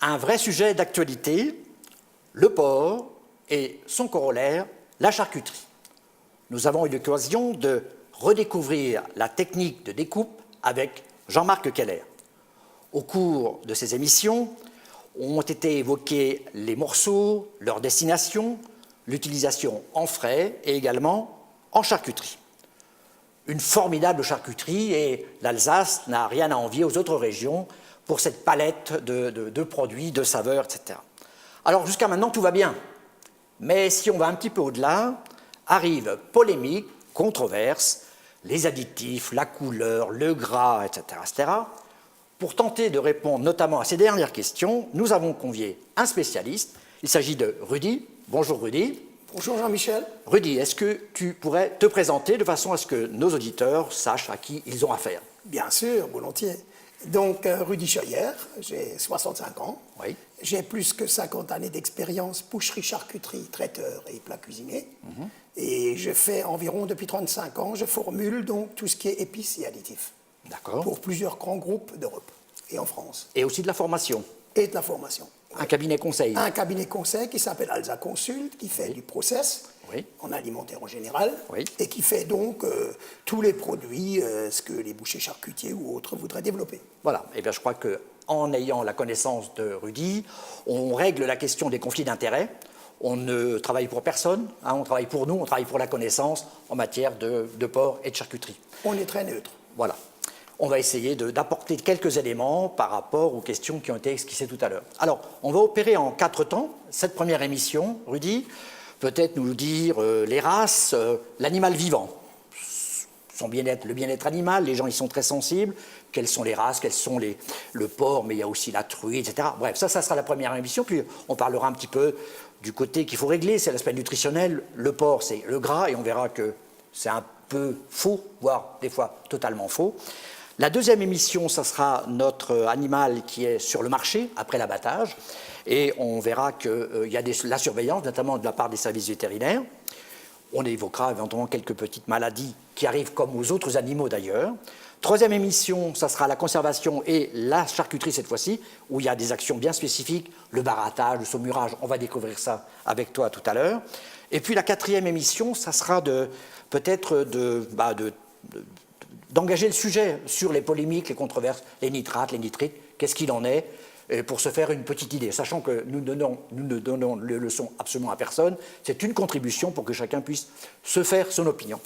un vrai sujet d'actualité, le porc et son corollaire, la charcuterie. Nous avons eu l'occasion de redécouvrir la technique de découpe avec Jean-Marc Keller. Au cours de ces émissions, ont été évoqués les morceaux, leur destination, l'utilisation en frais et également en charcuterie. Une formidable charcuterie et l'Alsace n'a rien à envier aux autres régions pour cette palette de produits, de saveurs, etc. Alors jusqu'à maintenant tout va bien, mais si on va un petit peu au-delà, arrivent polémiques, controverses, les additifs, la couleur, le gras, etc., etc. Pour tenter de répondre notamment à ces dernières questions, nous avons convié un spécialiste. Il s'agit de Rudy. Bonjour Rudy. Bonjour Jean-Michel. Rudy, est-ce que tu pourrais te présenter de façon à ce que nos auditeurs sachent à qui ils ont affaire? Bien sûr, volontiers. Donc, Rudy Scheuer, j'ai 65 ans. Oui. J'ai plus que 50 années d'expérience, boucherie, charcuterie, traiteur et plat cuisiné. Et je fais environ, depuis 35 ans, je formule donc tout ce qui est épices et additifs. D'accord. Pour plusieurs grands groupes d'Europe et en France. Et aussi de la formation. Et de la formation. Un cabinet conseil. Un cabinet conseil qui s'appelle Alsa Consult, qui fait du process en alimentaire en général, et qui fait donc tous les produits, ce que les bouchers charcutiers ou autres voudraient développer. Voilà, et bien je crois qu'en ayant la connaissance de Rudy, on règle la question des conflits d'intérêts. On ne travaille pour personne, hein, on travaille pour nous, on travaille pour la connaissance en matière de porc et de charcuterie. On est très neutre. Voilà. On va essayer d'apporter quelques éléments par rapport aux questions qui ont été esquissées tout à l'heure. Alors, on va opérer en 4 temps. Cette première émission, Rudy, peut-être nous dire les races, l'animal vivant, son bien-être, le bien-être animal, les gens y sont très sensibles. Quelles sont les races, quels sont le porc, mais il y a aussi la truie, etc. Bref, ça sera la première émission. Puis on parlera un petit peu du côté qu'il faut régler, c'est l'aspect nutritionnel. Le porc, c'est le gras, et on verra que c'est un peu faux, voire des fois totalement faux. La deuxième émission, ça sera notre animal qui est sur le marché après l'abattage, et on verra qu'il y a la surveillance, notamment de la part des services vétérinaires. On évoquera éventuellement quelques petites maladies qui arrivent comme aux autres animaux d'ailleurs. Troisième émission, ça sera la conservation et la charcuterie cette fois-ci, où il y a des actions bien spécifiques, le barattage, le saumurage, on va découvrir ça avec toi tout à l'heure. Et puis la quatrième émission, ça sera peut-être d'engager le sujet sur les polémiques, les controverses, les nitrates, les nitrites, qu'est-ce qu'il en est, pour se faire une petite idée, sachant que nous ne donnons les leçons absolument à personne, c'est une contribution pour que chacun puisse se faire son opinion.